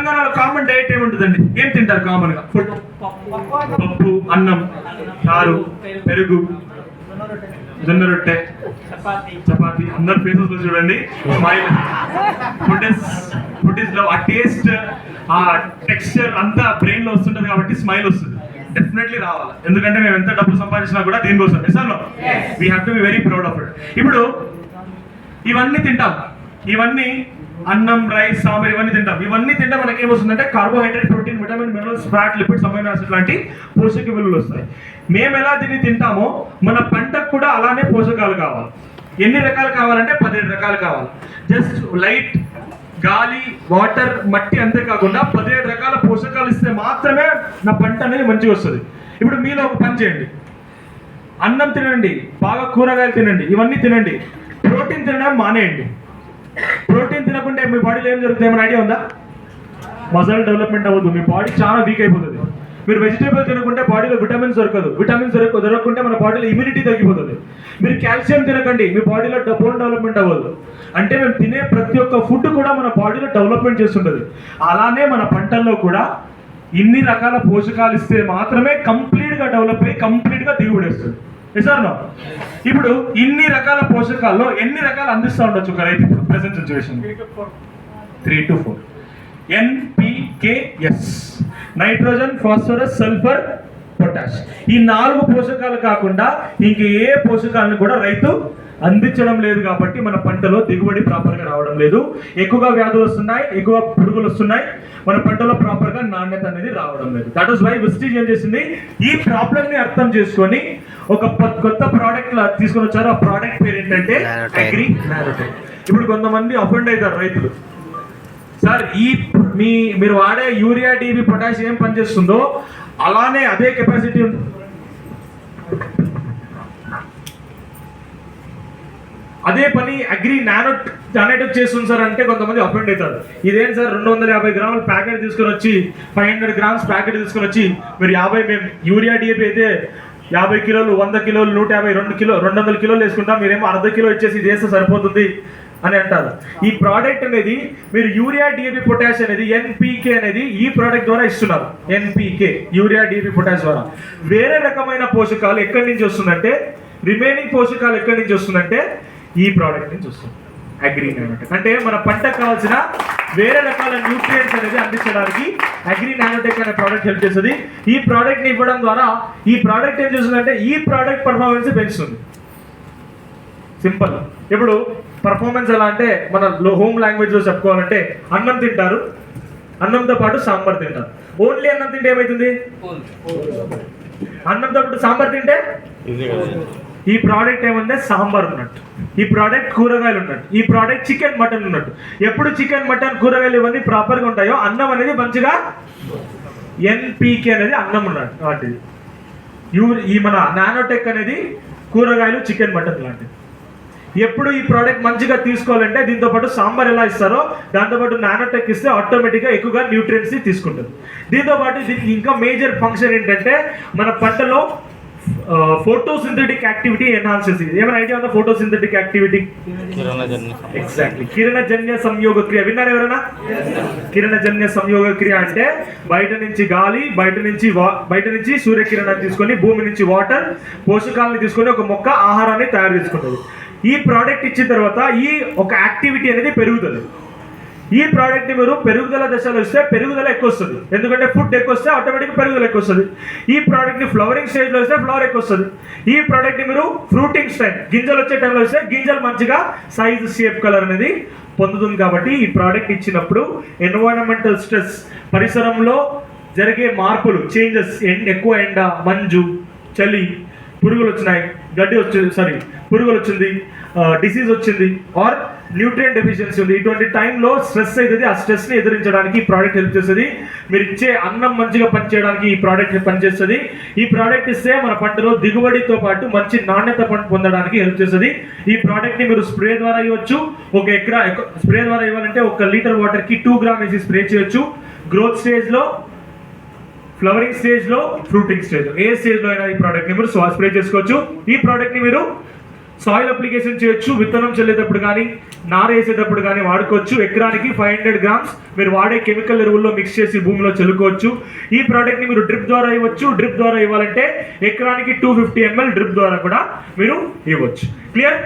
తెలంగాణలో common diet ఏముంటుందండి? ఏం తింటారు కామన్ గా? ఫుడ్ పప్పు, అన్నం, చారు, పెరుగు, జొన్న రొట్టె, చపాతి. అందరు ఫేసెస్ లో చూడండి స్మైల్. Food is love. ఆ టేస్ట్, ఆ టెక్స్చర్ అంతా బ్రెయిన్ లో వస్తుంటది కాబట్టి స్మైల్ వస్తుంది. డెఫినెట్లీ రావాలి, ఎందుకంటే మేము ఎంత డబ్బు సంపాదించినా కూడా దీనికోసం. We have to be very proud of it. ఇప్పుడు ఇవన్నీ తింటాం, ఇవన్నీ అన్నం, రైస్, సాంబార్ ఇవన్నీ తింటాం. ఇవన్నీ తింటే మనకి ఏమొస్తుందంటే carbohydrate, protein, vitamin, minerals, fat, lipids, amino acid లాంటి పోషక విలువలు వస్తాయి. మేము ఎలా దీన్ని తింటామో మన పంటకు కూడా అలానే పోషకాలు కావాలి. ఎన్ని రకాలు కావాలంటే 17 రకాలు కావాలి. జస్ట్ లైట్ గాలి, వాటర్, మట్టి అంతేకాకుండా 17 రకాల పోషకాలు ఇస్తే మాత్రమే నా పంట అనేది మంచిగా వస్తుంది. ఇప్పుడు మీలో ఒక పని చేయండి, అన్నం తినండి, బాగా కూరగాయలు తినండి, ఇవన్నీ తినండి. ప్రోటీన్ తినడం మానేయండి. ప్రోటీన్ తినకుంటే మీ బాడీలో ఏం జరుగుతుంది ఏమైనా ఐడియా ఉందా? మజిల్ డెవలప్మెంట్ అవ్వదు, మీ బాడీ చాలా వీక్ అయిపోతుంది. మీరు వెజిటేబుల్ తినకుంటే బాడీలో విటమిన్స్ దొరకదు, విటమిన్స్ దొరకకుంటే మన బాడీలో ఇమ్యూనిటీ తగ్గిపోతుంది. మీరు కాల్షియం తినకండి, మీ బాడీలో బోన్ డెవలప్మెంట్ అవ్వదు. అంటే మేము తినే ప్రతి ఒక్క ఫుడ్ కూడా మన బాడీలో డెవలప్మెంట్ చేస్తుంటుంది. అలానే మన పంటల్లో కూడా ఇన్ని రకాల పోషకాలు ఇస్తే మాత్రమే కంప్లీట్గా డెవలప్ అయ్యి కంప్లీట్గా దిగుబడి వస్తుంది. సార్ ఇప్పుడు ఇన్ని రకాల పోషకాల్లో ఎన్ని రకాలు అందిస్తూ ఉండొచ్చు ఒక రైతు ఇప్పుడు present situation? 3 to 4. NPKS, nitrogen, phosphorus, sulphur, potash. ఈ 4 పోషకాలు కాకుండా ఇంక ఏ పోషకాలను కూడా రైతు అందించడం లేదు. కాబట్టి మన పంటలో దిగుబడి ప్రాపర్గా రావడం లేదు. ఎక్కువగా వ్యాధులు వస్తున్నాయి, ఎక్కువ పురుగులు వస్తున్నాయి, మన పంటలో ప్రాపర్గా నాణ్యత అనేది రావడం లేదు. దట్ ఈస్ వై విస్టీజ్ ఏం చేసింది, ఈ ప్రాబ్లమ్ ని అర్థం చేసుకొని ఒక కొత్త ప్రోడక్ట్ తీసుకొని వచ్చారు. ఆ ప్రోడక్ట్ పేరు ఏంటంటే అగ్రి నానోటెక్. ఇప్పుడు కొంతమంది అఫెండ్ అవుతారు రైతులు, సార్ మీరు వాడే యూరియా, డిబి, పొటాష్ ఏం పనిచేస్తుందో అలానే అదే కెపాసిటీ అదే పని అగ్రి నానోటెక్ చేస్తుంది సార్ అంటే కొంతమంది అఫెండ్ అవుతారు. ఇదేం సార్ 250 గ్రాముల ప్యాకెట్ తీసుకొని వచ్చి 500 గ్రామ్స్ ప్యాకెట్ తీసుకొని వచ్చి మీరు 50 మేము యూరియా డిఏపి అయితే 50 కిలోలు, 100 కిలోలు, 150, 200 కిలోలు వేసుకుంటాం, మీరేమో అర్ధ కిలో ఇచ్చేసి ఇది వేస్తే సరిపోతుంది అని అంటారు. ఈ ప్రోడక్ట్ అనేది మీరు యూరియా, డిఏపి, పొటాష్ అనేది NPK అనేది ఈ ప్రోడక్ట్ ద్వారా ఇస్తున్నారు. NPK యూరియా, డిఏపి, పొటాష్ ద్వారా. వేరే రకమైన పోషకాలు ఎక్కడి నుంచి వస్తుందంటే, రిమైనింగ్ పోషకాలు ఎక్కడి నుంచి వస్తుందంటే ఈ ప్రోడక్ట్ నుంచి వస్తుంది అగ్రి నానోటెక్. అంటే మన పంటకు కావాల్సిన వేరే రకాల న్యూట్రియంట్స్ అనేది అందించడానికి అగ్రి నానోటెక్ అనే ప్రోడక్ట్ హెల్ప్ చేస్తుంది. ఈ ప్రోడక్ట్ని ఇవ్వడం ద్వారా ఈ ప్రోడక్ట్ ఏం చేస్తుందంటే ఈ ప్రోడక్ట్ పర్ఫార్మెన్స్ పెంచుతుంది. సింపుల్. ఇప్పుడు పర్ఫార్మెన్స్ ఎలా అంటే మన హోమ్ లాంగ్వేజ్లో చెప్పుకోవాలంటే అన్నం తింటారు, అన్నంతో పాటు సాంబార్ తింటారు. ఓన్లీ అన్నం తింటే ఏమవుతుంది? అన్నంతో పాటు సాంబార్ తింటే ఈ ప్రోడక్ట్ ఏమంటే సాంబార్ ఉన్నట్టు, ఈ ప్రోడక్ట్ కూరగాయలు ఉన్నట్టు, ఈ ప్రోడక్ట్ చికెన్, మటన్ ఉన్నట్టు. ఎప్పుడు చికెన్, మటన్, కూరగాయలు ఇవన్నీ ప్రాపర్గా ఉంటాయో అన్నం అనేది మంచిగా NPK అనేది అన్నం ఉన్నట్టు వాటిది. ఈ మన నానోటెక్ అనేది కూరగాయలు, చికెన్, మటన్ లాంటిది. ఎప్పుడు ఈ ప్రోడక్ట్ మంచిగా తీసుకోవాలంటే దీంతో పాటు సాంబార్ ఎలా ఇస్తారో దాంతోపాటు నానోటెక్ ఇస్తే ఆటోమేటిక్గా ఎక్కువగా న్యూట్రియంట్స్ తీసుకుంటుంది. దీంతో పాటు దీనికి ఇంకా మేజర్ ఫంక్షన్ ఏంటంటే మన పంటలో ఫోటోసింథటిక్ యాక్టివిటీ ఎన్హాన్స్ చేసింది. ఏమైనా ఐడియా ఉందా ఫోటోసింథటిక్ యాక్టివిటీ? ఎగ్జాక్ట్లీ, కిరణజన్య సంయోగ క్రియ. విన్నారు ఎవరైనా? కిరణజన్య సంయోగ క్రియ అంటే బయట నుంచి గాలి, బయట నుంచి సూర్యకిరణాన్ని తీసుకొని, భూమి నుంచి వాటర్, పోషకాలను తీసుకొని ఒక మొక్క ఆహారాన్ని తయారు చేసుకుంటుంది. ఈ ప్రోడక్ట్ ఇచ్చిన తర్వాత ఈ ఒక యాక్టివిటీ అనేది పెరుగుతుంది. ఈ ప్రోడక్ట్ ని మీరు పెరుగుదల దశలో ఇస్తే పెరుగుదల ఎక్కువ వస్తుంది, ఎందుకంటే ఫుడ్ ఎక్కువ వస్తే ఆటోమేటిక్గా పెరుగుదల ఎక్కువ వస్తుంది. ఈ ప్రోడక్ట్ ని ఫ్లవరింగ్ స్టేజ్లో ఇస్తే ఫ్లవర్ ఎక్కువ వస్తుంది. ఈ ప్రోడక్ట్ ని మీరు ఫ్రూటింగ్ టైం, గింజలు వచ్చే టైంలో ఇస్తే గింజలు మంచిగా సైజ్, షేప్, కలర్ అనేది పొందుతుంది. కాబట్టి ఈ ప్రోడక్ట్ ఇచ్చినప్పుడు ఎన్వైరన్మెంటల్ స్ట్రెస్, పరిసరంలో జరిగే మార్పులు, చేంజెస్, ఎక్కువ ఎండ, మంజు, చలి, పురుగులు వచ్చింది, డిసీజ్ వచ్చింది, ఆర్ న్యూట్రియంట్ డెఫిషియన్సీ ఉంది, ఇటువంటి టైంలో స్ట్రెస్ అవుతుంది. ఆ స్ట్రెస్ని ఎదిరించడానికి ఈ ప్రోడక్ట్ హెల్ప్ చేస్తుంది. మీరు ఇచ్చే అన్నం మంచిగా పనిచేయడానికి ఈ ప్రోడక్ట్ పనిచేస్తుంది. ఈ ప్రోడక్ట్ ఇస్తే మన పంటలో దిగుబడితో పాటు మంచి నాణ్యత పొందడానికి హెల్ప్ చేస్తుంది. ఈ ప్రోడక్ట్ని మీరు స్ప్రే ద్వారా ఇవ్వచ్చు. ఒక ఎకరా స్ప్రే ద్వారా ఇవ్వాలంటే 1 లీటర్ వాటర్కి 2 గ్రామ్ వేసి స్ప్రే చేయొచ్చు. గ్రోత్ స్టేజ్లో, ఫ్లవరింగ్ స్టేజ్లో, ఫ్రూటింగ్ స్టేజ్లో, ఏ స్టేజ్లో అయినా ఈ ప్రోడక్ట్ని మీరు స్ప్రే చేసుకోవచ్చు. ఈ ప్రోడక్ట్ని మీరు సాయిల్ అప్లికేషన్ చేయొచ్చు, విత్తనం చల్లేటప్పుడు కానీ, నార వేసేటప్పుడు కానీ వాడుకోవచ్చు. ఎకరానికి 500 grams మీరు వాడే కెమికల్ ఎరువుల్లో మిక్స్ చేసి భూమిలో చల్లుకోవచ్చు. ఈ ప్రోడక్ట్ని మీరు డ్రిప్ ద్వారా ఇవ్వచ్చు. డ్రిప్ ద్వారా ఇవ్వాలంటే ఎకరానికి 250 ml డ్రిప్ ద్వారా కూడా మీరు ఇవ్వచ్చు. క్లియర్?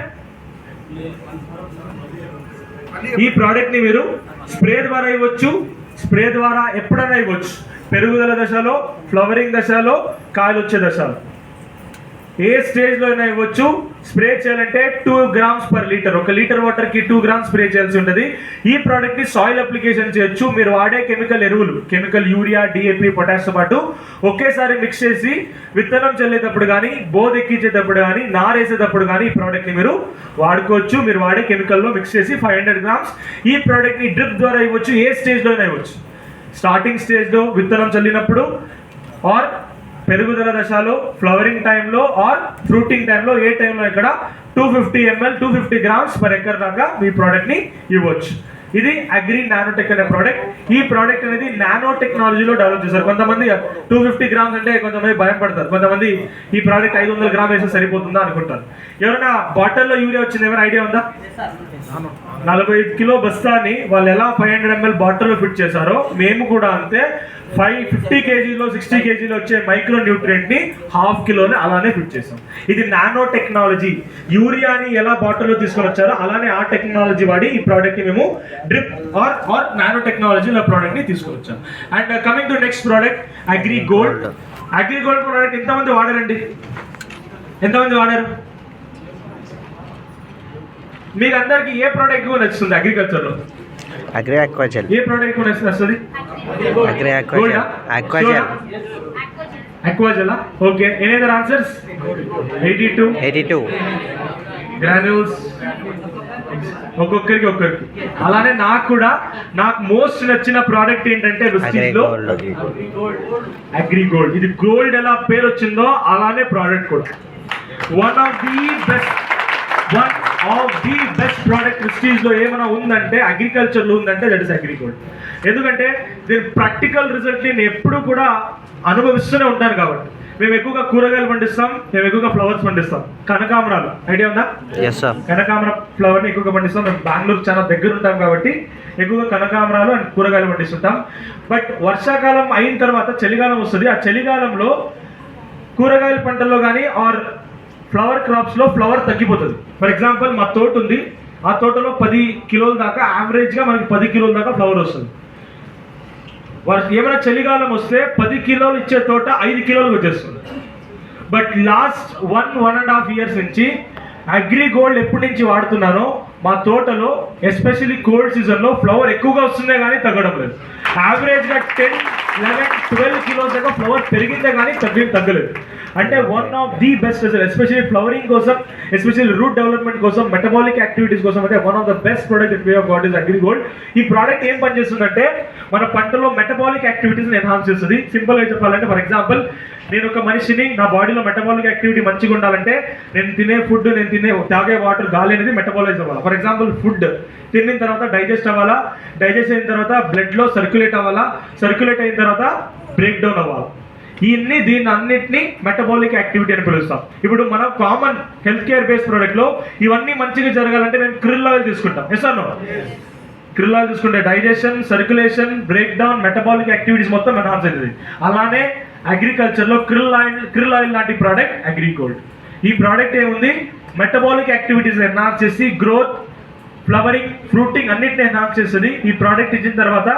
ఈ ప్రోడక్ట్ని మీరు స్ప్రే ద్వారా ఇవ్వచ్చు. స్ప్రే ద్వారా ఎప్పుడైనా ఇవ్వచ్చు. పెరుగుదల దశలో, ఫ్లవరింగ్ దశలో, కాయలు వచ్చే దశలో ఏ స్టేజ్లో అయినా ఇవ్వచ్చు. స్ప్రే చేయాలంటే 2 grams per liter, 1 లీటర్ వాటర్కి 2 grams స్ప్రే చేయాల్సి ఉంటుంది. ఈ ప్రోడక్ట్ని సాయిల్ అప్లికేషన్ చేయొచ్చు. మీరు వాడే కెమికల్ ఎరువులు, కెమికల్ యూరియా, డిఏపి, పొటాష్తో పాటు ఒకేసారి మిక్స్ చేసి విత్తనం చల్లేటప్పుడు కానీ, బోధ్ ఎక్కించేటప్పుడు కానీ, నారేసేటప్పుడు కానీ ఈ ప్రోడక్ట్ని మీరు వాడుకోవచ్చు. మీరు వాడే కెమికల్లో మిక్స్ చేసి 500 grams. ఈ ప్రోడక్ట్ని డ్రిప్ ద్వారా ఇవ్వచ్చు. ఏ స్టేజ్లో అయినా ఇవ్వచ్చు. స్టార్టింగ్ స్టేజ్లో విత్తనం చల్లినప్పుడు, ఆర్ పెరుగుదల దశలో, ఫ్లవరింగ్ టైంలో, ఆర్ ఫ్రూటింగ్ టైంలో, ఏ టైంలో ఇక్కడ 250 ml 250 grams per acre దాకా మీ ప్రోడక్ట్ని ఇవ్వచ్చు. ఇది అగ్రి నానోటెక్ అనే ప్రోడక్ట్. ఈ ప్రోడక్ట్ అనేది నానో టెక్నాలజీలో డెవలప్ చేశారు. కొంతమంది 250 grams అంటే కొంతమంది భయపడతారు. కొంతమంది ఈ ప్రోడక్ట్ 500 grams వేస్తే సరిపోతుందా అనుకుంటారు. ఎవరైనా బాటిల్లో యూరియా వచ్చింది ఏమైనా ఐడియా ఉందా? 45 కిలో బస్తాని వాళ్ళు ఎలా 500 ml బాటిల్లో ఫిట్ చేశారో మేము కూడా అంతే 50 kgలో 60 kgలో వచ్చే మైక్రో న్యూట్రియంట్ని 1/2 కిలోని అలానే ఫిట్ చేసాం. ఇది నానో టెక్నాలజీ. యూరియాని ఎలా బాటిల్లో తీసుకొని వచ్చారో అలానే ఆ టెక్నాలజీ వాడి ఈ ప్రోడక్ట్ని మేము డ్రిప్ ఆర్ నానో టెక్నాలజీలో ప్రోడక్ట్ని తీసుకొని వచ్చాం. And coming to next product, Agri gold. Agri gold product ఎంతమంది వాడారండి? ఎంతమంది వాడారు? మీకు అందరికి ఏ ప్రోడక్ట్ ఎక్కువ నచ్చుతుంది అగ్రికల్చర్లో? Agri Aquagel. ఏ ప్రోడక్ట్ ఎక్కువ నచ్చుతుంది? Agri Aquagel. Aquagel. Aquagel. Okay. Any other answers? 82 granules ఒక్కొక్కరికి. అలానే నాకు మోస్ట్ నచ్చిన ప్రోడక్ట్ ఏంటంటే విస్టీజ్లో అగ్రి గోల్డ్. ఇది గోల్డ్ ఎలా పేరు వచ్చిందో అలానే ప్రోడక్ట్ కూడా one of the best product విస్టీజ్లో ఏమైనా ఉందంటే, అగ్రికల్చర్లో ఉందంటే దట్ ఇస్ అగ్రి గోల్డ్. ఎందుకంటే దీని ప్రాక్టికల్ రిజల్ట్ నేను ఎప్పుడు కూడా అనుభవిస్తూనే ఉంటాను. కాబట్టి మేము ఎక్కువగా కూరగాయలు పండిస్తాం, మేము ఎక్కువగా ఫ్లవర్స్ పండిస్తాం. కనకాంబరాలు ఐడియా ఉందా? కనకాంబర ఫ్లవర్ని ఎక్కువగా పండిస్తాం. మేము బెంగళూరు చాలా దగ్గర ఉంటాం కాబట్టి ఎక్కువగా కనకాంబరాలు అండ్ కూరగాయలు పండిస్తుంటాం. బట్ వర్షాకాలం అయిన తర్వాత చలికాలం వస్తుంది. ఆ చలికాలంలో కూరగాయల పంటల్లో కానీ ఆర్ ఫ్లవర్ క్రాప్స్లో ఫ్లవర్ తగ్గిపోతుంది. ఫర్ ఎగ్జాంపుల్ మా తోట ఉంది. ఆ తోటలో 10 కిలోల దాకా యావరేజ్గా మనకి 10 కిలోల దాకా ఫ్లవర్ వస్తుంది. ఏమైనా చలికాలం వస్తే 10 కిలోలు ఇచ్చే తోట 5 కిలోలు వచ్చేస్తుంది. బట్ లాస్ట్ 1.5 years నుంచి అగ్రి గోల్డ్ ఎప్పటి నుంచి వాడుతున్నానో మా తోటలో ఎస్పెషల్లీ కోల్డ్ సీజన్లో ఫ్లవర్ ఎక్కువగా వస్తుందే కానీ తగ్గడం లేదు. యావరేజ్గా 10, 11, 12 కిలోస్ దాకా ఫ్లవర్ పెరిగిందే కానీ తగ్గలేదు. అంటే one of the best result, especially flowering కోసం, ఎస్పెషల్లీ రూట్ డెవలప్మెంట్ కోసం, మెటబాలిక్ యాక్టివిటీస్ కోసం అంటే one of the best product it way of got is agri Gold. ఈ ప్రోడక్ట్ ఏం పనిచేస్తుందంటే మన పంటలో మెటబాలిక్ యాక్టివిటీస్ని ఎన్హాన్స్ చేస్తుంది. సింపుల్గా చెప్పాలంటే ఫర్ ఎగ్జాంపుల్ నేను ఒక మనిషిని, నా బాడీలో మెటబాలిక్ యాక్టివిటీ మంచిగా ఉండాలంటే నేను తినే ఫుడ్, నేను తాగే వాటర్, గాలి అనేది మెటబాలైజ్ అవ్వాలి. ఫర్ ఎగ్జాంపుల్ ఫుడ్ తిన్న తర్వాత డైజెస్ట్ అవ్వాలా, డైజెస్ట్ అయిన తర్వాత బ్లడ్లో సర్క్యులేట్ అవ్వాలా, సర్క్యులేట్ అయిన తర్వాత బ్రేక్ డౌన్ అవ్వాలి. దీన్ని అన్నింటినీ మెటబాలిక్ యాక్టివిటీ అని పిలుస్తాం. ఇప్పుడు మనం కామన్ హెల్త్ కేర్ బేస్డ్ ప్రోడక్ట్లో ఇవన్నీ మంచిగా జరగాలంటే మేము krill ఆయిల్ తీసుకుంటాం. Yes or no? krill oil తీసుకుంటే digestion, circulation, break down, metabolic activities మొత్తం ఎన్హాన్స్ అవుతుంది. అలానే అగ్రికల్చర్లో krill ఆయిల్ లాంటి ప్రోడక్ట్ అగ్రి గోల్డ్. ఈ ప్రోడక్ట్ ఏముంది, మెటబాలిక్ యాక్టివిటీస్ ఎన్హాన్స్ చేసి గ్రోత్, ఫ్లవరింగ్, ఫ్రూటింగ్ అన్నింటినీ ఎన్హాన్స్ చేస్తుంది. ఈ ప్రోడక్ట్ ఇచ్చిన తర్వాత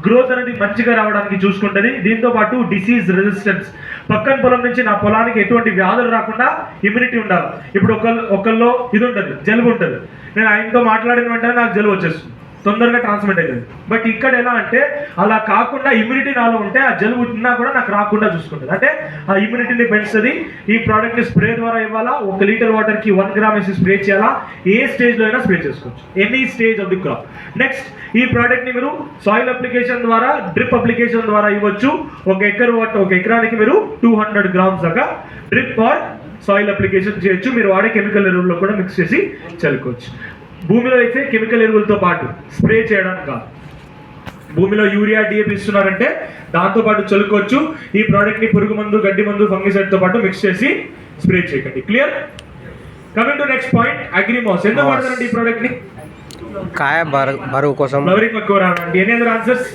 గ్రోత్ అనేది మంచిగా రావడానికి చూసుకుంటుంది. దీంతో పాటు డిసీజ్ రెసిస్టెన్స్, పక్కన పొలం నుంచి నా పొలానికి ఎటువంటి వ్యాధులు రాకుండా ఇమ్యూనిటీ ఉండాలి. ఇప్పుడు ఒకళ్ళు ఇది ఉంటుంది, జలుబు ఉంటుంది. నేను ఆయనతో మాట్లాడిన వెంటనే నాకు జలుబు వచ్చేస్తుంది, తొందరగా ట్రాన్స్మిట్ అవుతుంది. బట్ ఇక్కడ ఎలా అంటే అలా కాకుండా ఇమ్యూనిటీ నాలో ఉంటే ఆ జలుబు ఉన్నా కూడా నాకు రాకుండా చూసుకుంటుంది. అంటే ఆ ఇమ్యూనిటీని పెంచుతుంది. ఈ ప్రోడక్ట్ని స్ప్రే ద్వారా ఇవ్వాలా, 1 లీటర్ వాటర్కి 1 గ్రామ్ వేసి స్ప్రే చేయాలా, ఏ స్టేజ్లో అయినా స్ప్రే చేసుకోవచ్చు, any stage of the crop. Next ఈ ప్రోడక్ట్ని మీరు సాయిల్ అప్లికేషన్ ద్వారా, డ్రిప్ అప్లికేషన్ ద్వారా ఇవ్వచ్చు. 1 ఎకరానికి మీరు 200 grams దాకా డ్రిప్ ఆర్ సాయిల్ అప్లికేషన్ చేయొచ్చు. మీరు వాడే కెమికల్ ఎరువుల్లో కూడా మిక్స్ చేసి చల్లుకోవచ్చు. భూమిలో అయితే కెమికల్ ఎరువులతో పాటు స్ప్రే చేయడానికి కాదు. భూమిలో యూరియా, డిఏపి ఇస్తున్నారంటే దాంతోపాటు చల్లుకోవచ్చు. ఈ ప్రోడక్ట్ని పురుగు మందు, గడ్డి మందు, ఫంగిసైడ్తో పాటు మిక్స్ చేసి స్ప్రే చేయకండి. Clear? Coming to next point, అగ్రిమాస్. ఎందుకు వాడతారండి ఈ ప్రోడక్ట్ని? కాయ బరువు కోసం. ఫ్లవరింగ్ ఎక్కువ రావాలండి. Any other answers?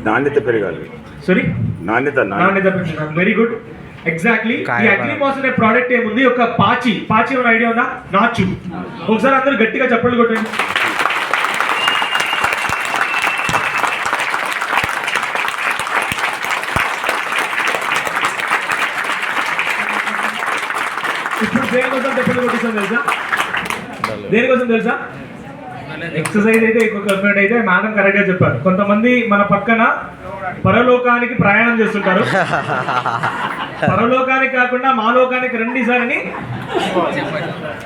నాణ్యత పెరగాలి. సారీ, నాణ్యత పెంచాలి. Very good, exactly. ఈ అగ్రిమాస్ అనే ప్రోడక్ట్ ఏముంది, ఒక పాచి ఉన్న ఐడియా ఉందా? నాచు. ఒకసారి అందరూ గట్టిగా చప్పట్లు కొట్టండి. ఇప్పుడు దేనికోసం చప్పట్లు కొట్టిస్తాం తెలుసా? దేనికోసం తెలుసా? ఎక్సర్సైజ్ అయితే ఇంకొక అయితే మేడం కరెక్ట్గా చెప్పారు. కొంతమంది మన పక్కన పరలోకానికి ప్రయాణం చేస్తుంటారు. పరలోకానికి కాకుండా మా లోకానికి రండి సార్ అని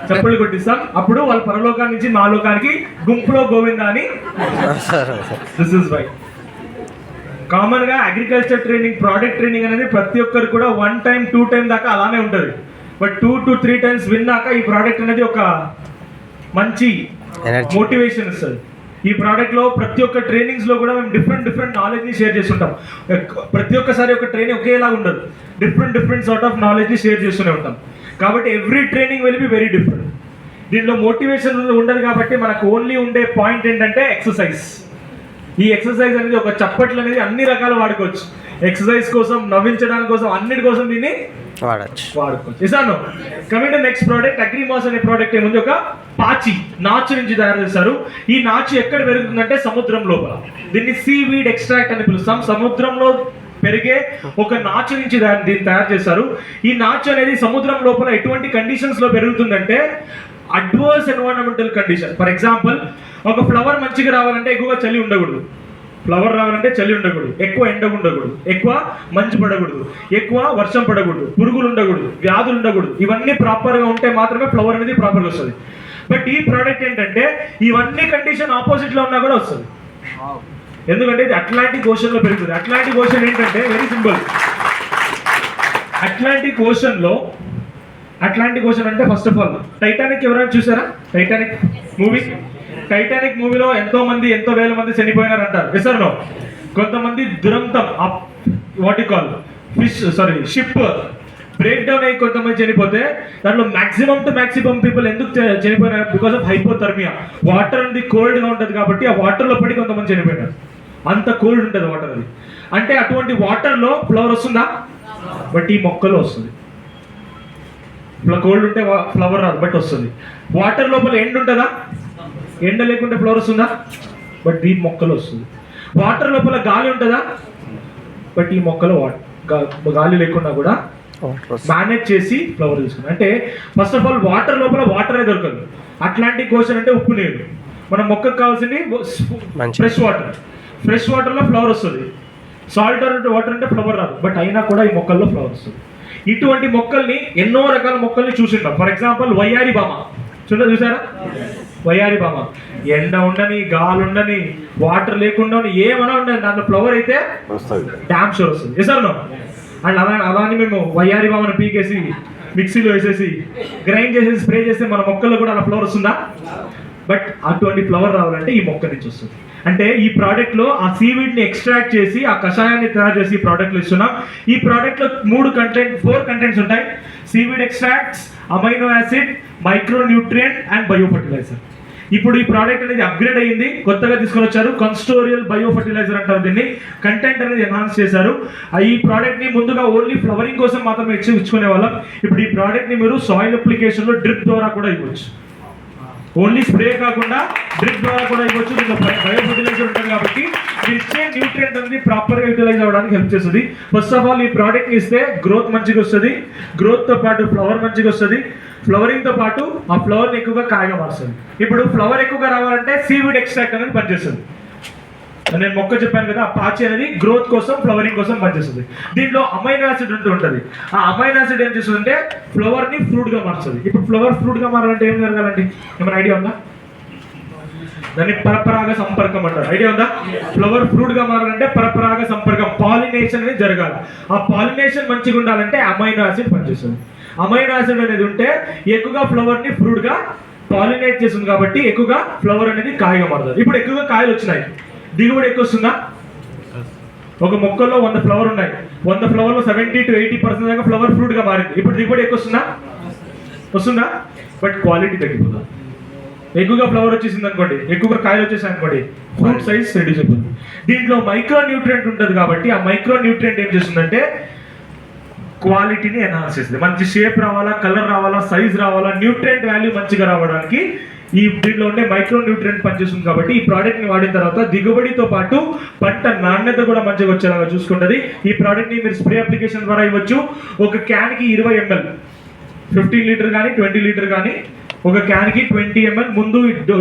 చప్పట్లు కొట్టిస్తాం. అప్పుడు వాళ్ళు పరలోకానికి నుంచి మా లోకానికి గుంపులో గోవిందా అని. దిస్ ఇస్ వై కామన్ గా అగ్రికల్చర్ ట్రైనింగ్, ప్రోడక్ట్ ట్రైనింగ్ అనేది ప్రతి ఒక్కరు కూడా 1 time 2 time దాకా అలానే ఉంటుంది. బట్ 2 to 3 times విన్నాక ఈ ప్రోడక్ట్ అనేది ఒక మంచి మోటివేషన్ ఇస్తుంది. ఈ ప్రోడక్ట్ లో ప్రతి ఒక్క ట్రైనింగ్స్ లో కూడా మేము డిఫరెంట్ నాలెడ్జ్ ని షేర్ చేస్తుంటాం. ప్రతి ఒక్కసారి ఒక ట్రైనింగ్ ఒకేలా ఉండదు. డిఫరెంట్ సార్ట్ ఆఫ్ నాలెడ్జ్ ని షేర్ చేస్తూనే ఉంటాం. కాబట్టి every training will be very different. దీనిలో మోటివేషన్ ఉండదు కాబట్టి మనకు ఓన్లీ ఉండే పాయింట్ ఏంటంటే ఎక్సర్సైజ్. ఈ ఎక్సర్సైజ్ అనేది ఒక చప్పట్లు అనేది అన్ని రకాలు వాడుకోవచ్చు. ఎక్సర్సైజ్ కోసం, నవ్వించడానికి కోసం, అన్నిటి కోసం దీన్ని వాడుకోవచ్చు. ఇసాను కమింగ్ టు నెక్స్ట్ ప్రోడక్ట్, అగ్రిమాస్ అనే ప్రోడక్ట్ ఏముంది, ఒక పాచి నాచు నుంచి తయారు చేస్తారు. ఈ నాచు ఎక్కడ పెరుగుతుందంటే సముద్రం లోపల. దీన్ని సీవీడ్ ఎక్స్ట్రాక్ట్ అని పిలుస్తాం. సముద్రంలో పెరిగే ఒక నాచు నుంచి దీన్ని తయారు చేస్తారు. ఈ నాచు అనేది సముద్రం లోపల ఎటువంటి కండిషన్స్ లో పెరుగుతుందంటే adverse environmental condition. For example, ఒక ఫ్లవర్ మంచిగా రావాలంటే ఎక్కువగా చలి ఉండకూడదు. ఫ్లవర్ రావాలంటే చలి ఉండకూడదు, ఎక్కువ ఎండ ఉండకూడదు, ఎక్కువ మంచు పడకూడదు, ఎక్కువ వర్షం పడకూడదు, పురుగులు ఉండకూడదు, వ్యాధులు ఉండకూడదు. ఇవన్నీ ప్రాపర్గా ఉంటే మాత్రమే ఫ్లవర్ అనేది ప్రాపర్గా వస్తుంది. బట్ ఈ ప్రోడక్ట్ ఏంటంటే ఇవన్నీ కండిషన్ ఆపోజిట్ లో ఉన్నా కూడా వస్తుంది. ఎందుకంటే ఇది అట్లాంటిక్ ఓషన్ లో పెరుగుతుంది. అట్లాంటిక్ ఓషన్ ఏంటంటే వెరీ సింపుల్. అట్లాంటిక్ ఓషన్ అంటే ఫస్ట్ ఆఫ్ ఆల్ టైటానిక్ ఎవరైనా చూసారా? టైటానిక్ మూవీలో ఎంతో వేల మంది చనిపోయినారు అంటారు. Yes or no? కొంతమంది దురంతం, షిప్ బ్రేక్ డౌన్ అయ్యి కొంతమంది చనిపోతే దాంట్లో మాక్సిమం పీపుల్ ఎందుకు చనిపోయినారు? Because of hypothermia. వాటర్ అనేది కోల్డ్ గా ఉంటుంది కాబట్టి ఆ వాటర్ లో పడి కొంతమంది చనిపోయినారు. అంత కోల్డ్ ఉంటుంది వాటర్ అది. అంటే అటువంటి వాటర్ లో ఫ్లవర్ వస్తుందా? బట్ ఈ మొక్కలో వస్తుంది. కోల్డ్ ఉంటే ఫ్లవర్ రాదు, బట్ వస్తుంది. వాటర్ లోపల ఎండ్ ఉంటుందా? ఎండ లేకుంటే ఫ్లవర్ వస్తుందా? బట్ ఈ మొక్కలో వస్తుంది. వాటర్ లోపల గాలి ఉంటుందా? బట్ ఈ మొక్కలో గాలి లేకుండా కూడా మేనేజ్ చేసి ఫ్లవర్ తీసుకుంది. అంటే ఫస్ట్ ఆఫ్ ఆల్ వాటర్ లోపల వాటరే దొరకదు. అట్లాంటిక్ ఓషన్ అంటే ఉప్పు నీరు. మన మొక్కకు కావాల్సింది ఫ్రెష్ వాటర్లో ఫ్లవర్ వస్తుంది. సాల్ట్ వాటర్ అంటే ఫ్లవర్ రాదు, బట్ అయినా కూడా ఈ మొక్కల్లో ఫ్లవర్ వస్తుంది. ఇటువంటి మొక్కల్ని ఎన్నో రకాల మొక్కల్ని చూసింటాం. ఫర్ ఎగ్జాంపుల్ వయ్యారి బామ చూసారా? వయ్యారి బామ ఎండ ఉండని, గాలి ఉండని, వాటర్ లేకుండా ఏమైనా ఉండని, దాంట్లో ఫ్లవర్ అయితే డ్యామ్ షోర్ వస్తుంది. ఎసార్ నో? అండ్ అలానే మేము వయ్యారి బామను పీకేసి మిక్సీలో వేసేసి గ్రైండ్ చేసేసి స్ప్రే చేస్తే మన మొక్కల్లో కూడా అలా ఫ్లవర్ వస్తుందా? బట్ అటువంటి ఫ్లవర్ రావాలంటే ఈ మొక్క నుంచి వస్తుంది. అంటే ఈ ప్రోడక్ట్ లో ఆ సీవీడ్ ని ఎక్స్ట్రాక్ట్ చేసి ఆ కషాయాన్ని తయారు చేసి ఈ ప్రోడక్ట్ లో ఇస్తున్నాం. ఈ ప్రోడక్ట్ లో 4 కంటెంట్స్ ఉంటాయి. Seaweed extracts, amino acid, micronutrient and biofertiliser. ఇప్పుడు ఈ ప్రోడక్ట్ అనేది అప్గ్రేడ్ అయ్యింది, కొత్తగా తీసుకొని వచ్చారు. కన్స్టోరియల్ బయో ఫర్టిలైజర్ అంటారు దీన్ని. కంటెంట్ అనేది ఎన్హాన్స్ చేశారు. ఈ ప్రోడక్ట్ ని ముందుగా ఓన్లీ ఫ్లవరింగ్ కోసం మాత్రమే ఇచ్చుకునే వాళ్ళం. ఇప్పుడు ఈ ప్రోడక్ట్ ని మీరు సాయిల్ అప్లికేషన్ లో డ్రిప్ ద్వారా కూడా ఇవ్వచ్చు. ఓన్లీ స్ప్రే కాకుండా డ్రిప్ ద్వారా కూడా ఇవ్వచ్చు. దీంట్లో బయో ఫర్టిలైజర్ ఉంటుంది కాబట్టి మీరు ఇచ్చే న్యూట్రియంట్ అనేది ప్రాపర్గా యూటిలైజ్ అవ్వడానికి హెల్ప్ చేస్తుంది. ఫస్ట్ ఆఫ్ ఆల్ ఈ ప్రోడక్ట్ ఇస్తే గ్రోత్ మంచిగా వస్తుంది. గ్రోత్తో పాటు ఫ్లవర్ మంచిగా వస్తుంది. ఫ్లవరింగ్తో పాటు ఆ ఫ్లవర్ని ఎక్కువగా కాయగా మారుస్తుంది. ఇప్పుడు ఫ్లవర్ ఎక్కువగా రావాలంటే సీవీడ్ ఎక్స్ట్రాక్ట్ అనేది పనిచేస్తుంది. నేను మొక్క చెప్పాను కదా, ఆ పాచి అనేది గ్రోత్ కోసం, ఫ్లవరింగ్ కోసం పనిచేస్తుంది. దీంట్లో అమైనో యాసిడ్ ఉంటుంది. ఆ అమైనో యాసిడ్ ఏం చేస్తుందంటే ఫ్లవర్ ని ఫ్రూట్ గా మారుస్తుంది. ఇప్పుడు ఫ్లవర్ ఫ్రూట్ గా మారాలంటే ఏం జరగాలండి? ఏమైనా ఐడియా ఉందా? దాన్ని పరపరాగ సంపర్కం అంటారు. ఐడియా ఉందా? ఫ్లవర్ ఫ్రూట్ గా మారాలంటే పరపరాగ సంపర్కం, పాలినేషన్ అనేది జరగాలి. ఆ పాలినేషన్ మంచిగా ఉండాలంటే అమైనో యాసిడ్ పనిచేస్తుంది. అమైనో యాసిడ్ అనేది ఉంటే ఎక్కువగా ఫ్లవర్ ని ఫ్రూట్ గా పాలినేట్ చేస్తుంది కాబట్టి ఎక్కువగా ఫ్లవర్ అనేది కాయగా మారుతుంది. ఇప్పుడు ఎక్కువగా కాయలు వచ్చినాయి, దిగుబడి ఎక్కువ వస్తుందా? ఒక మొక్కల్లో 100 ఫ్లవర్ ఉన్నాయి. 100 ఫ్లవర్లో 70 to 80% దాకా ఫ్లవర్ ఫ్రూట్ గా మారింది. ఇప్పుడు దిగుబడి ఎక్కువ వస్తుందా? బట్ క్వాలిటీ తగ్గిపోతుంది. ఎక్కువగా ఫ్లవర్ వచ్చేసింది అనుకోండి, ఎక్కువగా కాయలు వచ్చేసాయి అనుకోండి, ఫ్రూట్ సైజ్ రెడ్యూస్ అయిపోతుంది. దీంట్లో మైక్రో న్యూట్రియంట్ ఉంటుంది కాబట్టి ఆ మైక్రో న్యూట్రియంట్ ఏం చేస్తుందంటే క్వాలిటీని ఎన్హాన్స్ చేస్తుంది. మంచి షేప్ రావాలా, కలర్ రావాలా, సైజ్ రావాలా, న్యూట్రియంట్ వాల్యూ మంచిగా రావడానికి ఈ దీంట్లో ఉండే మైక్రో న్యూట్రియంట్ పనిచేస్తుంది. కాబట్టి ఈ ప్రోడక్ట్ ని వాడిన తర్వాత దిగుబడితో పాటు పంట నాణ్యత కూడా మంచిగా వచ్చేలాగా చూసుకుంటుంది. ఈ ప్రోడక్ట్ ని మీరు స్ప్రే అప్లికేషన్ ద్వారా ఇవ్వచ్చు. ఒక క్యాన్ కి 20 ml, 15 లీటర్ కానీ 20 లీటర్ కానీ, ఒక క్యాన్ కి 20 ml. ముందు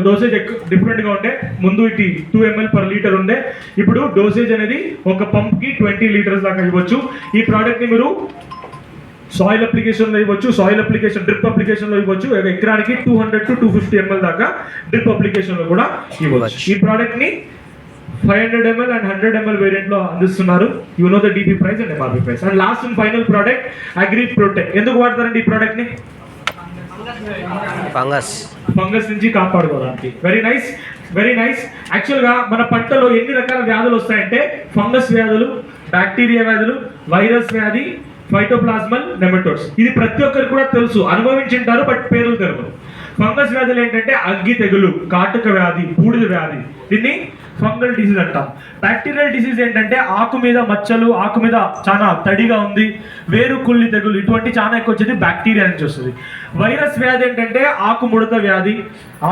డోసేజ్ డిఫరెంట్ గా ఉండే, ముందు ఇటు 2 ml per లీటర్ ఉండే, ఇప్పుడు డోసేజ్ అనేది ఒక పంప్ కి 20 లీటర్స్ దాకా ఇవ్వచ్చు. ఈ ప్రోడక్ట్ ని మీరు సాయిల్ అప్లికేషన్ లో ఇవ్వచ్చు, సాయిల్ అప్లికేషన్ డ్రిప్ అప్లికేషన్ లో ఇవ్వచ్చు. ఎకరానికి 200 to 250 ml దాకా డ్రిప్ అప్లికేషన్ లో కూడా ఇవ్వచ్చు. ఈ ప్రోడక్ట్ ని 500 ml and 100 ml వేరియంట్ లో అందిస్తున్నారు. You know the DP price and MRP price. And last and final product agri protect. ఎందుకు వాడతారండి ఈ ప్రోడక్ట్ ని? ఫంగస్ నుంచి కాపాడుకోవడానికి. Very nice, very nice. Actual గా మన పంటలో ఎన్ని రకాల వ్యాధులు వస్తాయంటే ఫంగస్ వ్యాధులు, బ్యాక్టీరియా వ్యాధులు, వైరస్ వ్యాధి, ఫైటోప్లాస్మల్ నెమటోడ్స్. ఇది ప్రతి ఒక్కరికి కూడా తెలుసు, అనుభవించింటారు, బట్ పేర్లు తెలుసు. ఫంగస్ వ్యాధులు ఏంటంటే అగ్గి తెగులు, కాటుక వ్యాధి, బూడిద వ్యాధి, దీన్ని ఫంగల్ డిసీజ్ అంటాం. బ్యాక్టీరియల్ డిసీజ్ ఏంటంటే ఆకు మీద మచ్చలు, ఆకు మీద చాలా తడిగా ఉంది, వేరు కుళ్ళి తెగులు, ఇటువంటి చాలా ఎక్కువ వచ్చేది బ్యాక్టీరియా నుంచి వస్తుంది. వైరస్ వ్యాధి ఏంటంటే ఆకు ముడత వ్యాధి,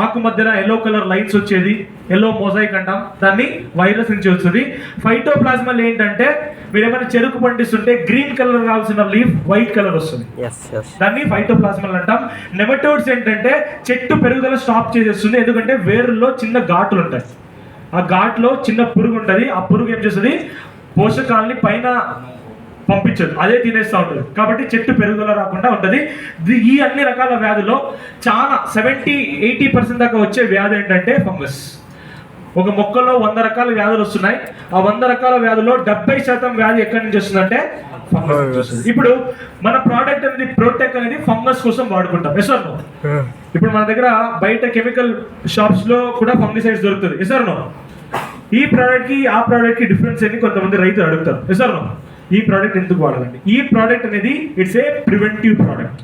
ఆకు మధ్యన ఎల్లో కలర్ లైన్స్ వచ్చేది, ఎల్లో మొజాయిక్ అంటాం, దాన్ని వైరస్ నుంచి వస్తుంది. ఫైటోప్లాస్మల్ ఏంటంటే మీరు ఏమైనా చెరుకు పండిస్తుంటే గ్రీన్ కలర్ రావాల్సిన లీఫ్ వైట్ కలర్ వస్తుంది, దాన్ని ఫైటోప్లాస్మల్ అంటాం. నెమటోడ్స్ ఏంటంటే చెట్టు పెరుగుదల స్టాప్ చేసేస్తుంది, ఎందుకంటే వేరుల్లో చిన్న ఘాటులు ఉంటాయి, ఆ ఘాట్లో చిన్న పురుగు ఉంటుంది, ఆ పురుగు ఏం చేస్తుంది పోషకాలని పైన పంపించదు, అదే తినేస్తూ ఉంటుంది, కాబట్టి చెట్టు పెరుగుదల రాకుండా ఉంటుంది. ఈ అన్ని రకాల వ్యాధుల్లో చాలా 70-80% దాకా వచ్చే వ్యాధి ఏంటంటే ఫంగస్. ఒక మొక్కలో 100 రకాల వ్యాధులు వస్తున్నాయి, ఆ 100 రకాల వ్యాధుల్లో 70% వ్యాధి ఎక్కడి నుంచి వస్తుందంటే ఫంగస్. ఇప్పుడు మన ప్రోడక్ట్ అనేది ప్రోటెక్ అనేది ఫంగస్ కోసం వాడుకుంటాం. Yes or no? ఇప్పుడు మన దగ్గర బయట కెమికల్ షాప్స్ లో కూడా ఫంగిసైడ్స్ దొరుకుతుంది. Yes or no? ఈ ప్రోడక్ట్ కి ఆ ప్రోడక్ట్ కి డిఫరెన్స్ అని కొంతమంది రైతులు అడుగుతారు. Yes or no? ఈ ప్రోడక్ట్ ఎందుకు వాడాలండి? ఈ ప్రోడక్ట్ అనేది ఇట్స్ ఏ ప్రివెంటివ్ ప్రోడక్ట్.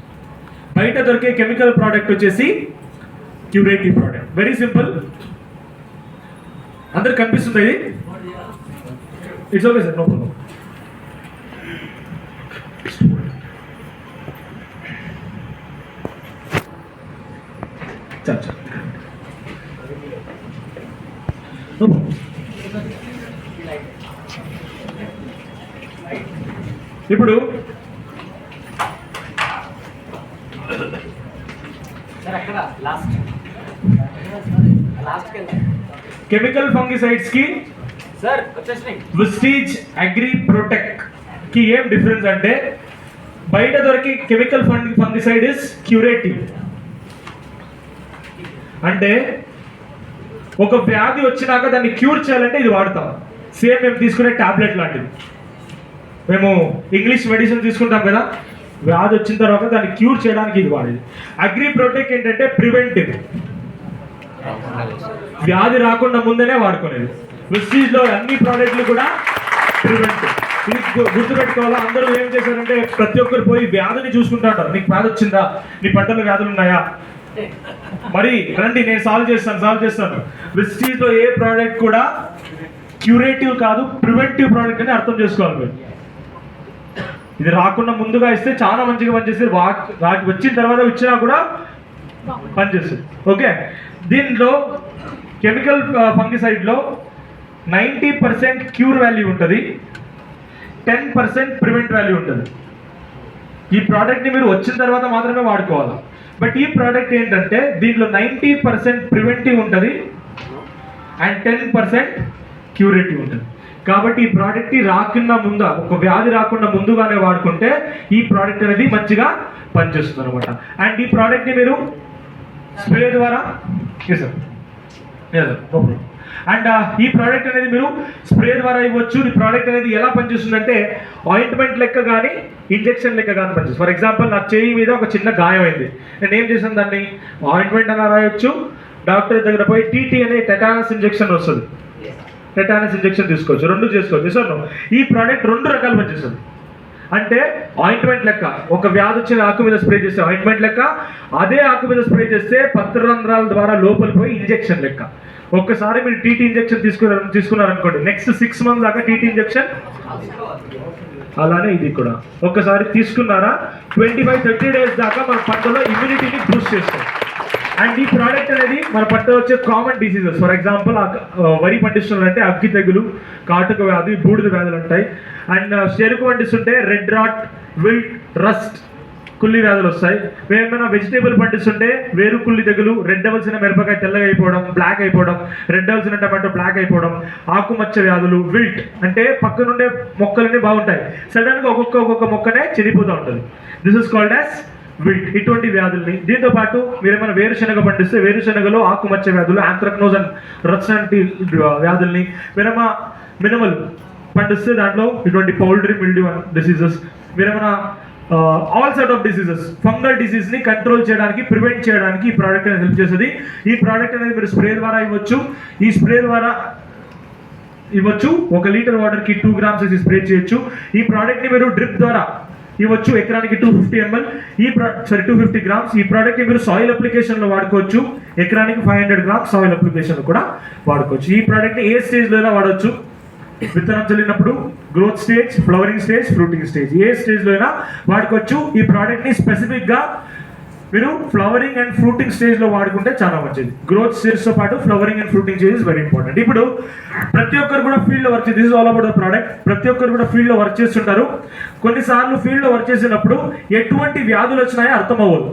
బయట దొరికే కెమికల్ ప్రోడక్ట్ వచ్చేసి క్యూరేటివ్ ప్రోడక్ట్. Very simple. అందరు కనిపిస్తుంది ఇది? It's okay sir, no problem. ఇప్పుడు కెమికల్ ఫంగిసైడ్స్ కి విస్టీజ్ అగ్రి ప్రొటెక్ట్ కి ఏం డిఫరెన్స్ అంటే బయట దొరికి కెమికల్ ఫంగిసైడ్ ఇస్ క్యూరేటివ్. అంటే ఒక వ్యాధి వచ్చినాక దాన్ని క్యూర్ చేయాలంటే ఇది వాడతాం. సేమ్ మేము తీసుకునే టాబ్లెట్ లాంటిది, మేము ఇంగ్లీష్ మెడిసిన్ తీసుకుంటాం కదా, వ్యాధి వచ్చిన తర్వాత దాన్ని క్యూర్ చేయడానికి ఇది వాడేది. అగ్రి ప్రొటెక్ట్ ఏంటంటే ప్రివెంటివ్, వ్యాధి రాకుండా ముందనే వాడుకునేది. విస్టీజ్ లో అన్ని ప్రోడక్ట్లు కూడా ప్రివెంటివ్. ఇది గుర్తుపెట్టుకోవాలా. అందరూ ఏం చేశారంటే ప్రతి ఒక్కరు పోయి వ్యాధిని చూసుకుంటారు. నీకు వ్యాధి వచ్చిందా, నీ పంటలో వ్యాధులు ఉన్నాయా, మరి రండి నేను సాల్వ్ చేస్తాను. విస్టీజ్ లో ఏ ప్రోడక్ట్ కూడా క్యూరేటివ్ కాదు, ప్రివెంటివ్ ప్రోడక్ట్ అని అర్థం చేసుకోవాలి మీరు. ఇది రాకుండా ముందుగా ఇస్తే చాలా మంచిగా పనిచేస్తుంది, వచ్చిన తర్వాత ఇచ్చినా కూడా పనిచేస్తుంది. ఓకే, దీంట్లో కెమికల్ ఫంగిసైడ్లో 90% క్యూర్ వాల్యూ ఉంటుంది, 10% ప్రివెంట్ వాల్యూ ఉంటుంది. ఈ ప్రోడక్ట్ని మీరు వచ్చిన తర్వాత మాత్రమే వాడుకోవాలి. బట్ ఈ ప్రోడక్ట్ ఏంటంటే దీంట్లో 90% ప్రివెంటివ్ ఉంటుంది అండ్ 10% క్యూరేటివ్ ఉంటుంది. కాబట్టి ఈ ప్రోడక్ట్ రాకుండా ముందు, ఒక వ్యాధి రాకుండా ముందుగానే వాడుకుంటే ఈ ప్రోడక్ట్ అనేది మంచిగా పనిచేస్తుంది అనమాట. అండ్ ఈ ప్రోడక్ట్ని మీరు స్ప్రే ద్వారా అండ్ ఈ ప్రోడక్ట్ అనేది మీరు స్ప్రే ద్వారా ఇవ్వచ్చు. ఈ ప్రోడక్ట్ అనేది ఎలా పనిచేస్తుందంటే ఆయింట్మెంట్ లెక్క కానీ ఇంజెక్షన్ లెక్క కానీ పనిచేస్తుంది. ఫర్ ఎగ్జాంపుల్ నా చేయి మీద ఒక చిన్న గాయం అయింది, నేను ఏం చేశాను, దాన్ని ఆయింట్మెంట్ అలా రాయొచ్చు, డాక్టర్ దగ్గర పోయి టీటీ అనే టెటానస్ ఇంజెక్షన్ వస్తుంది, టెటానస్ ఇంజెక్షన్ తీసుకోవచ్చు, రెండు చేసుకోవచ్చు. సార్ ఈ ప్రోడక్ట్ 2 రకాలు పనిచేస్తుంది. అంటే ఆయింట్మెంట్ లెక్క. ఒక వ్యాధి వచ్చిన ఆకు మీద స్ప్రే చేస్తే ఆయింట్మెంట్ లెక్క, అదే ఆకు మీద స్ప్రే చేస్తే పత్రరంధ్రాల ద్వారా లోపలికి పోయి ఇంజెక్షన్ లెక్క. ఒక్కసారి మీరు టీటీ ఇంజెక్షన్ తీసుకున్నారనుకోండి, నెక్స్ట్ 6 months దాకా టీటీ ఇంజెక్షన్. అలానే ఇది కూడా ఒక్కసారి తీసుకున్నారా 25-30 days దాకా మన పంటలో ఇమ్యూనిటీని బూస్ట్ చేస్తాం. అండ్ ఈ ప్రోడక్ట్ అనేది మన పంట వచ్చే కామన్ డిసీజెస్, ఫర్ ఎగ్జాంపుల్ వరి పండిస్తున్నారంటే అగ్గి తెగులు, కాటుక వ్యాధి, బూడిద వ్యాధులు ఉంటాయి. అండ్ చెరుకు పండిస్తుంటే రెడ్ రాట్, విల్ట్, రస్ట్, కుళ్ళి వ్యాధులు వస్తాయి. ఏమైనా వెజిటేబుల్ పండిస్తుంటే వేరు కుళ్ళి తెగులు, రెడ్ అవ్వాల్సిన మిరపకాయ తెల్లగా అయిపోవడం, బ్లాక్ అయిపోవడం, రెడ్ అవ్వాల్సిన టమాటో బ్లాక్ అయిపోవడం, ఆకుమచ్చ వ్యాధులు, విల్ట్ అంటే పక్కనుండే మొక్కలన్నీ బాగుంటాయి, సడన్గా ఒక్కొక్క మొక్కనే చెడిపోతూ ఉంటుంది. This is called as wilt. ఇటువంటి వ్యాధుల్ని, దీంతో పాటు మీరు ఏమైనా వేరుశనగ పండిస్తే వేరుశనగలో ఆకుమచ్చ వ్యాధులు, ఆంథ్రాక్నోజ్ అండ్ రట్స్ వంటి వ్యాధుల్ని, మినమల్ పండిస్తే దాంట్లో ఇటువంటి పౌల్ట్రీ మిల్డ్యూ డిసీజెస్, మీరేమైనా all sort of diseases, fungal disease ని కంట్రోల్ చేయడానికి, ప్రివెంట్ చేయడానికి ఈ ప్రోడక్ట్ అనేది హెల్ప్ చేస్తుంది. ఈ ప్రోడక్ట్ అనేది మీరు స్ప్రే ద్వారా ఇవ్వచ్చు. ఈ స్ప్రే ద్వారా ఇవ్వచ్చు. 1 లీటర్ వాటర్ కి 2 grams వేసి స్ప్రే చేయొచ్చు. ఈ ప్రోడక్ట్ ని మీరు డ్రిప్ ద్వారా ఇవ్వచ్చు. ఎకరానికి 250 ml 250 grams. ఈ ప్రోడక్ట్ ని మీరు సాయిల్ అప్లికేషన్ లో వాడుకోవచ్చు. ఎకరానికి 500 grams సాయిల్ అప్లికేషన్ కూడా వాడుకోవచ్చు. ఈ ప్రోడక్ట్ ని ఏ స్టేజ్ లో వాడవచ్చు? విత్తనం చల్లినప్పుడు, growth stage, flowering stage, fruiting stage, ఏ స్టేజ్ లో అయినా వాడుకోవచ్చు. ఈ ప్రోడక్ట్ ని స్పెసిఫిక్ గా మీరు ఫ్లవరింగ్ అండ్ ఫ్రూటింగ్ స్టేజ్ లో వాడుకుంటే చాలా మంచిది. గ్రోత్ స్టేజ్ తో పాటు flowering and fruiting stage is very important. ఇప్పుడు ప్రతి ఒక్కరు కూడా ఫీల్డ్ లో వర్క్ చేసి, this is all about the product. ప్రతి ఒక్కరు కూడా ఫీల్డ్ లో వర్క్ చేస్తుంటారు. కొన్నిసార్లు ఫీల్డ్ లో వర్క్ చేసినప్పుడు ఎటువంటి వ్యాధులు వచ్చినాయో అర్థం అవ్వదు.